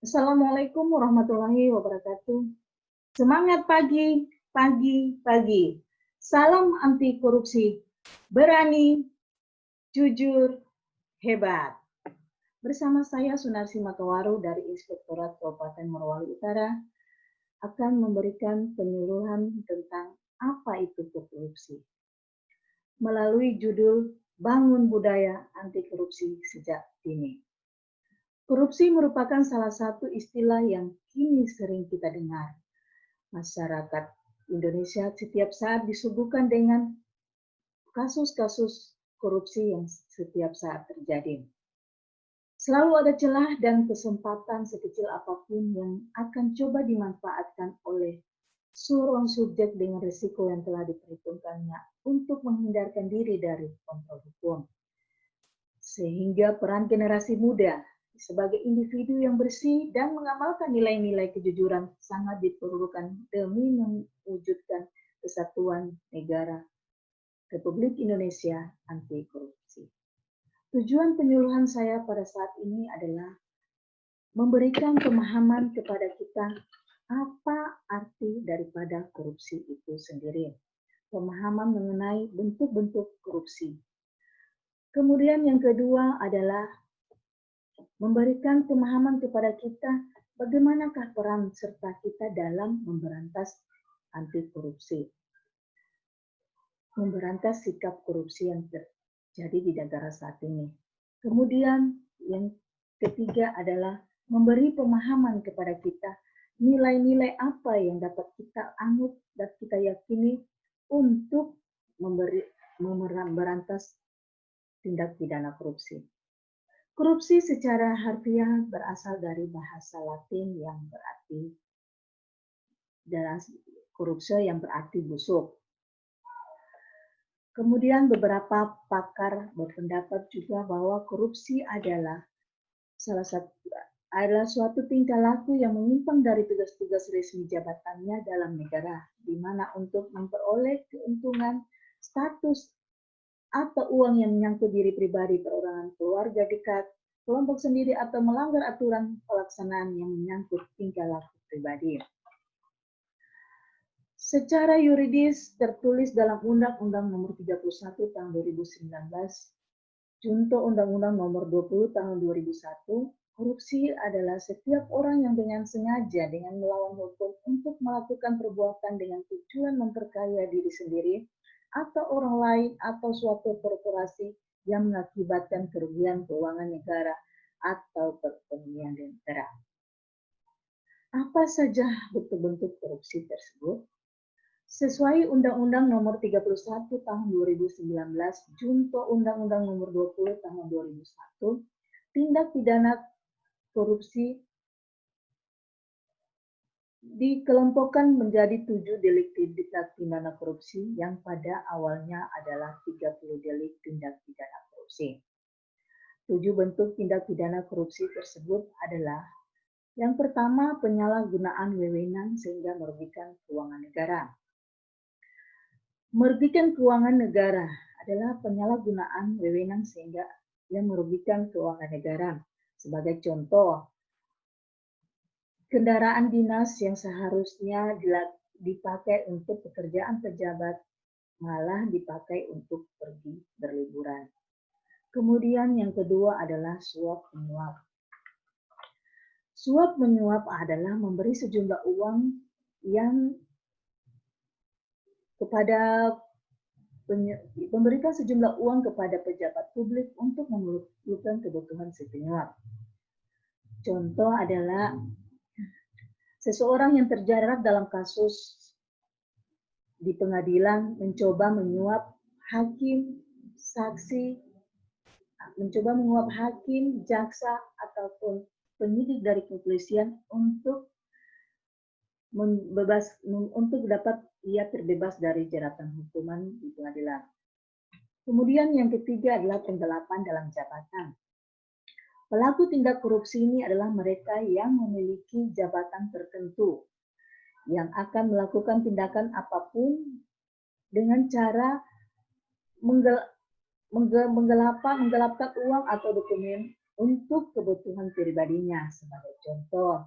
Assalamualaikum warahmatullahi wabarakatuh. Semangat pagi, pagi, pagi. Salam anti korupsi. Berani, jujur, hebat. Bersama saya Sunarsi Makawaru dari Inspektorat Kabupaten Morowali Utara akan memberikan penyuluhan tentang apa itu korupsi. Melalui judul Bangun Budaya Anti Korupsi Sejak Dini. Korupsi merupakan salah satu istilah yang kini sering kita dengar. Masyarakat Indonesia setiap saat disuguhkan dengan kasus-kasus korupsi yang setiap saat terjadi. Selalu ada celah dan kesempatan sekecil apapun yang akan coba dimanfaatkan oleh seorang subjek dengan risiko yang telah diperhitungkannya untuk menghindarkan diri dari kontrol hukum. Sehingga peran generasi muda sebagai individu yang bersih dan mengamalkan nilai-nilai kejujuran sangat diperlukan demi mewujudkan kesatuan negara Republik Indonesia anti korupsi. Tujuan penyuluhan saya pada saat ini adalah memberikan pemahaman kepada kita apa arti daripada korupsi itu sendiri. Pemahaman mengenai bentuk-bentuk korupsi. Kemudian yang kedua adalah memberikan pemahaman kepada kita bagaimanakah peran serta kita dalam memberantas anti korupsi. Memberantas sikap korupsi yang terjadi di negara saat ini. Kemudian yang ketiga adalah memberi pemahaman kepada kita nilai-nilai apa yang dapat kita anut dan kita yakini untuk memberantas tindak pidana korupsi. Korupsi secara harfiah berasal dari bahasa Latin yang berarti korupsi yang berarti busuk. Kemudian beberapa pakar berpendapat juga bahwa korupsi adalah suatu tingkah laku yang menyimpang dari tugas-tugas resmi jabatannya dalam negara, di mana untuk memperoleh keuntungan, status, atau uang yang menyangkut diri pribadi, perorangan, keluarga dekat, kelompok sendiri, atau melanggar aturan pelaksanaan yang menyangkut tingkah laku pribadi. Secara yuridis tertulis dalam Undang-Undang Nomor 31 Tahun 2019, Junto Undang-Undang Nomor 20 Tahun 2001, korupsi adalah setiap orang yang dengan sengaja dengan melawan hukum untuk melakukan perbuatan dengan tujuan memperkaya diri sendiri atau orang lain atau suatu korporasi yang mengakibatkan kerugian keuangan negara atau perekonomian negara. Apa saja bentuk-bentuk korupsi tersebut? Sesuai Undang-Undang Nomor 31 Tahun 2019, Junto Undang-Undang Nomor 20 Tahun 2001, tindak pidana korupsi dikelompokkan menjadi 7 delik tindak pidana korupsi yang pada awalnya adalah 30 delik tindak pidana korupsi. 7 bentuk tindak pidana korupsi tersebut adalah yang pertama, penyalahgunaan wewenang sehingga merugikan keuangan negara. Merugikan keuangan negara adalah penyalahgunaan wewenang sehingga yang merugikan keuangan negara. Sebagai contoh, kendaraan dinas yang seharusnya dipakai untuk pekerjaan pejabat malah dipakai untuk pergi berliburan. Kemudian yang kedua adalah suap menyuap. Suap menyuap adalah memberi sejumlah uang yang memberikan sejumlah uang kepada pejabat publik untuk memenuhi kebutuhan si penyuap. Contoh adalah seseorang yang terjerat dalam kasus di pengadilan mencoba menyuap hakim, saksi, mencoba menguap hakim, jaksa, ataupun penyidik dari kepolisian untuk dapat ia terbebas dari jeratan hukuman di pengadilan. Kemudian yang ketiga adalah penggelapan dalam jabatan. Pelaku tindak korupsi ini adalah mereka yang memiliki jabatan tertentu yang akan melakukan tindakan apapun dengan cara menggelapkan uang atau dokumen untuk kebutuhan pribadinya. Sebagai contoh,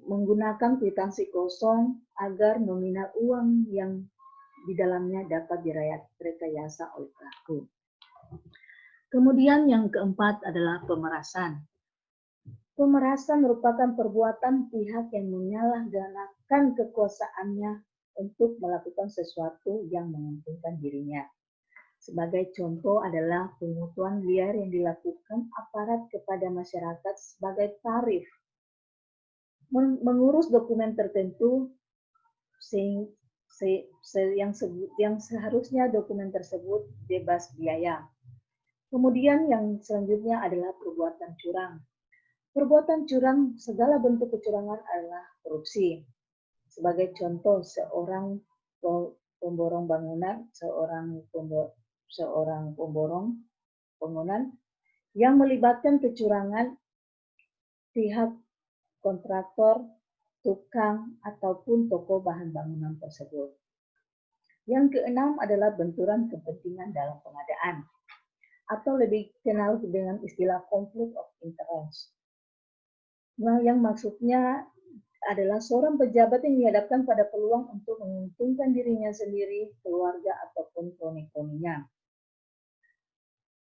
menggunakan kwitansi kosong agar nominal uang yang di dalamnya dapat direkayasa oleh pelaku. Kemudian yang keempat adalah pemerasan. Pemerasan merupakan perbuatan pihak yang menyalahgunakan kekuasaannya untuk melakukan sesuatu yang menguntungkan dirinya. Sebagai contoh adalah pemungutan liar yang dilakukan aparat kepada masyarakat sebagai tarif. Mengurus dokumen tertentu yang seharusnya dokumen tersebut bebas biaya. Kemudian yang selanjutnya adalah perbuatan curang. Perbuatan curang, segala bentuk kecurangan adalah korupsi. Sebagai contoh, seorang pemborong bangunan, seorang pemborong bangunan yang melibatkan kecurangan pihak kontraktor, tukang, ataupun toko bahan bangunan tersebut. Yang keenam adalah benturan kepentingan dalam pengadaan, atau lebih dikenal dengan istilah conflict of interest. Nah, yang maksudnya adalah seorang pejabat yang dihadapkan pada peluang untuk menguntungkan dirinya sendiri, keluarga, ataupun kroni-kroninya.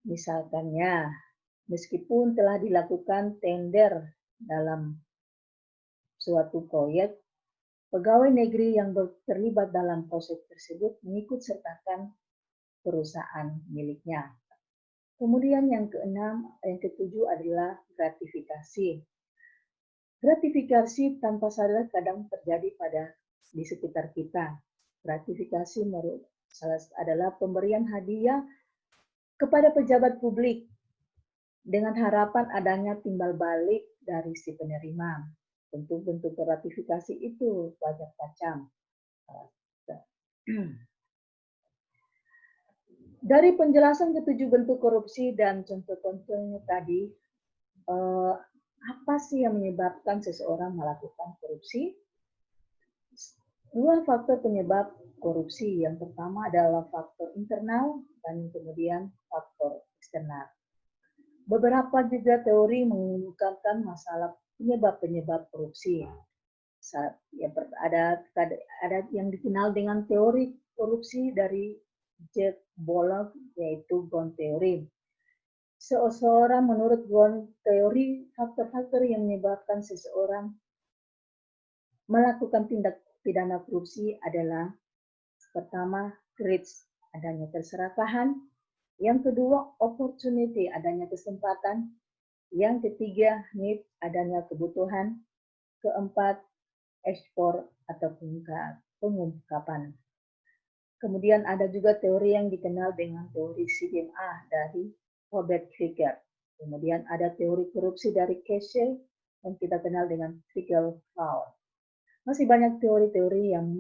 Misalkannya, meskipun telah dilakukan tender dalam suatu proyek, pegawai negeri yang terlibat dalam proses tersebut mengikut sertakan perusahaan miliknya. Kemudian yang ketujuh adalah gratifikasi. Gratifikasi tanpa sadar kadang terjadi di sekitar kita. Gratifikasi adalah pemberian hadiah kepada pejabat publik dengan harapan adanya timbal balik dari si penerima. Bentuk-bentuk gratifikasi itu banyak macam. Dari penjelasan ketujuh bentuk korupsi dan contoh-contohnya tadi, apa sih yang menyebabkan seseorang melakukan korupsi? Dua faktor penyebab korupsi. Yang pertama adalah faktor internal dan kemudian faktor eksternal. Beberapa juga teori mengungkapkan masalah penyebab-penyebab korupsi. Ada yang dikenal dengan teori korupsi dari Jack Bollock, yaitu Ghosn Theory. Seseorang menurut Ghosn Theory, faktor-faktor yang menyebabkan seseorang melakukan tindak pidana korupsi adalah pertama, greed, adanya keserakahan. Yang kedua, opportunity, adanya kesempatan. Yang ketiga, need, adanya kebutuhan. Keempat, export atau pengungkapan. Kemudian ada juga teori yang dikenal dengan teori CDMA dari Robert Krieger. Kemudian ada teori korupsi dari Casey yang kita kenal dengan Trickle-Down. Masih banyak teori-teori yang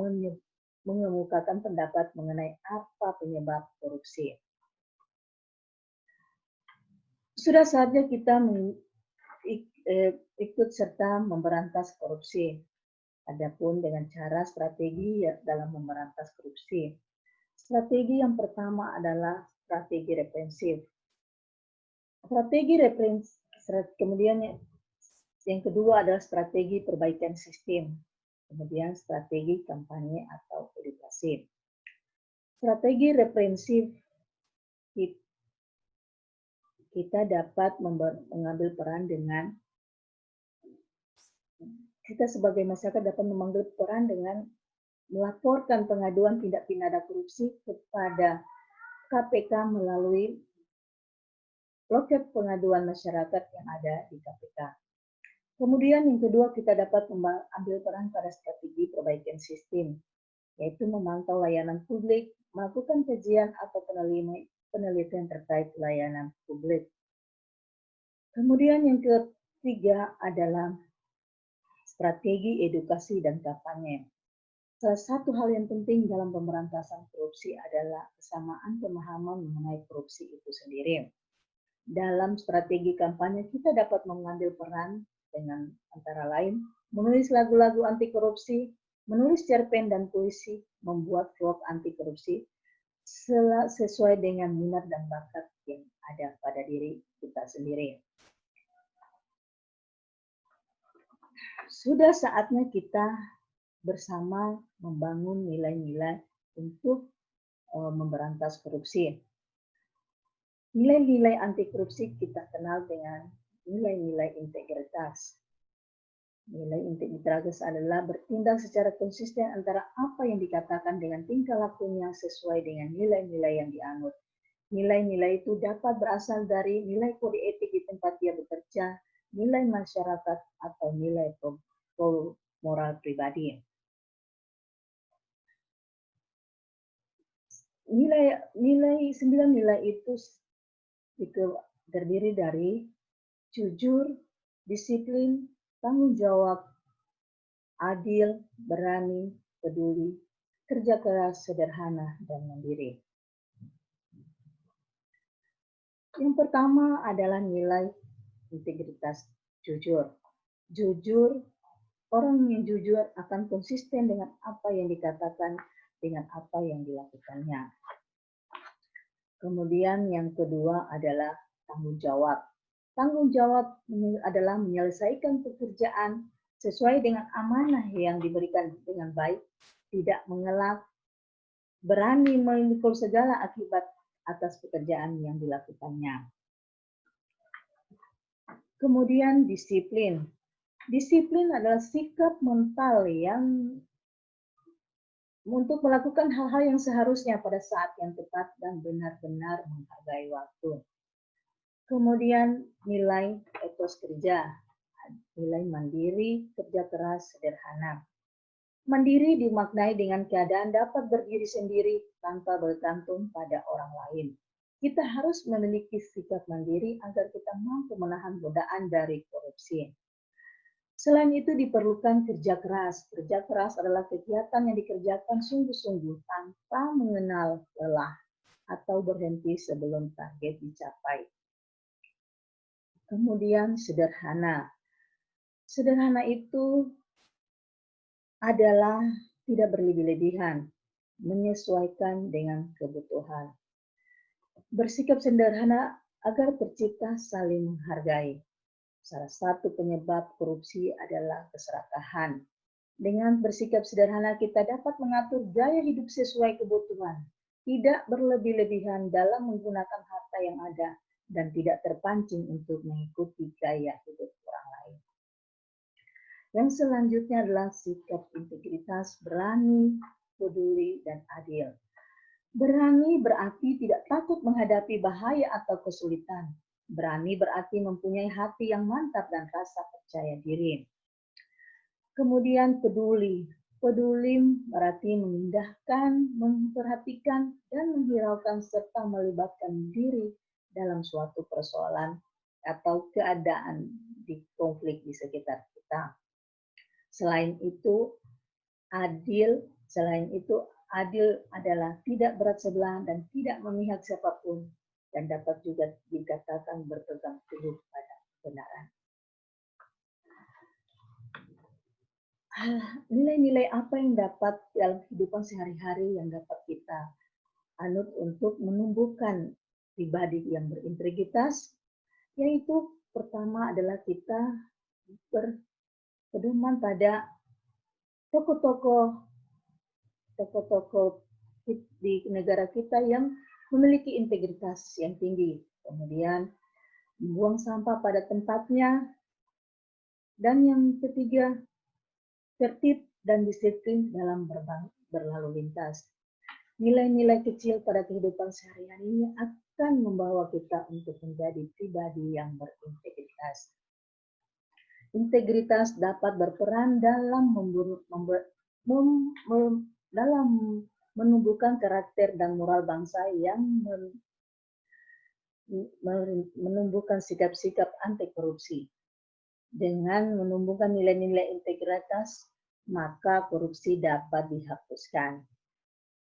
mengemukakan pendapat mengenai apa penyebab korupsi. Sudah saatnya kita ikut serta memberantas korupsi. Adapun dengan cara strategi dalam memberantas korupsi. Strategi yang pertama adalah strategi reprensif. Kemudian yang kedua adalah strategi perbaikan sistem. Kemudian strategi kampanye atau edukasi. Strategi reprensif, kita dapat mengambil peran dengan, kita sebagai masyarakat dapat mengambil peran dengan melaporkan pengaduan tindak pidana korupsi kepada KPK melalui loket pengaduan masyarakat yang ada di KPK. Kemudian yang kedua, kita dapat mengambil peran pada strategi perbaikan sistem, yaitu memantau layanan publik, melakukan kajian atau penelitian terkait layanan publik. Kemudian yang ketiga adalah strategi edukasi dan kampanye. Salah satu hal yang penting dalam pemberantasan korupsi adalah kesamaan pemahaman mengenai korupsi itu sendiri. Dalam strategi kampanye, kita dapat mengambil peran dengan antara lain menulis lagu-lagu anti korupsi, menulis cerpen dan puisi, membuat vlog anti korupsi sesuai dengan minat dan bakat yang ada pada diri kita sendiri. Sudah saatnya kita bersama membangun nilai-nilai untuk memberantas korupsi. Nilai-nilai anti korupsi kita kenal dengan nilai-nilai integritas. Nilai integritas adalah bertindak secara konsisten antara apa yang dikatakan dengan tingkah lakunya sesuai dengan nilai-nilai yang dianut. Nilai-nilai itu dapat berasal dari nilai kode etik di tempat dia bekerja, nilai masyarakat, atau nilai moral pribadi. Sembilan nilai itu terdiri dari jujur, disiplin, tanggung jawab, adil, berani, peduli, kerja keras, sederhana, dan mandiri. Yang pertama adalah nilai integritas jujur. Jujur, orang yang jujur akan konsisten dengan apa yang dikatakan, dengan apa yang dilakukannya. Kemudian yang kedua adalah tanggung jawab. Tanggung jawab adalah menyelesaikan pekerjaan sesuai dengan amanah yang diberikan dengan baik, tidak mengelak, berani memikul segala akibat atas pekerjaan yang dilakukannya. Kemudian disiplin. Disiplin adalah sikap mental yang untuk melakukan hal-hal yang seharusnya pada saat yang tepat dan benar-benar menghargai waktu. Kemudian nilai etos kerja, nilai mandiri, kerja keras, sederhana. Mandiri dimaknai dengan keadaan dapat berdiri sendiri tanpa bergantung pada orang lain. Kita harus memiliki sikap mandiri agar kita mampu menahan godaan dari korupsi. Selain itu diperlukan kerja keras. Kerja keras adalah kegiatan yang dikerjakan sungguh-sungguh tanpa mengenal lelah atau berhenti sebelum target dicapai. Kemudian sederhana. Sederhana itu adalah tidak berlebih-lebihan, menyesuaikan dengan kebutuhan. Bersikap sederhana agar tercipta saling menghargai. Salah satu penyebab korupsi adalah keserakahan. Dengan bersikap sederhana kita dapat mengatur gaya hidup sesuai kebutuhan, tidak berlebih-lebihan dalam menggunakan harta yang ada, dan tidak terpancing untuk mengikuti gaya hidup orang lain. Yang selanjutnya adalah sikap integritas, berani, peduli, dan adil. Berani berarti tidak takut menghadapi bahaya atau kesulitan. Berani berarti mempunyai hati yang mantap dan rasa percaya diri. Kemudian peduli. Peduli berarti memindahkan, memperhatikan, dan menghiraukan serta melibatkan diri dalam suatu persoalan atau keadaan di konflik di sekitar kita. Selain itu, adil adalah tidak berat sebelah dan tidak memihak siapapun, dan dapat juga dikatakan berpegang teguh pada kebenaran. Nilai-nilai apa yang dapat dalam kehidupan sehari-hari yang dapat kita anut untuk menumbuhkan pribadi yang berintegritas, yaitu pertama adalah kita berpedoman pada tokoh-tokoh di negara kita yang memiliki integritas yang tinggi. Kemudian membuang sampah pada tempatnya. Dan yang ketiga, tertib dan disiplin dalam berlalu lintas. Nilai-nilai kecil pada kehidupan sehari-hari ini akan membawa kita untuk menjadi pribadi yang berintegritas. Integritas dapat berperan dalam menumbuhkan karakter dan moral bangsa yang menumbuhkan sikap-sikap anti korupsi. Dengan menumbuhkan nilai-nilai integritas, maka korupsi dapat dihapuskan.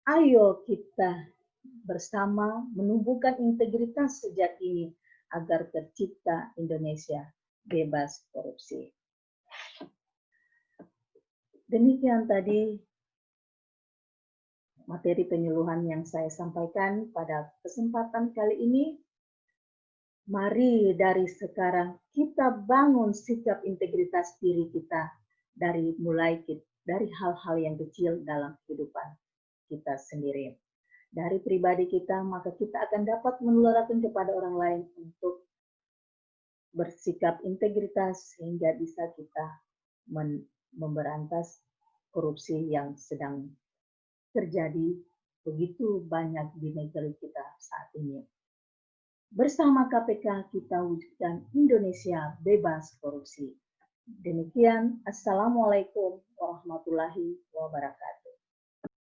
Ayo kita bersama menumbuhkan integritas sejak ini agar tercipta Indonesia bebas korupsi. Demikian tadi materi penyuluhan yang saya sampaikan pada kesempatan kali ini. Mari dari sekarang kita bangun sikap integritas diri kita dari hal-hal yang kecil dalam kehidupan kita sendiri. Dari pribadi kita, maka kita akan dapat menularkan kepada orang lain untuk bersikap integritas sehingga bisa kita memberantas korupsi yang sedang terjadi begitu banyak di negeri kita saat ini. Bersama KPK kita wujudkan Indonesia bebas korupsi. Demikian, Assalamualaikum warahmatullahi wabarakatuh.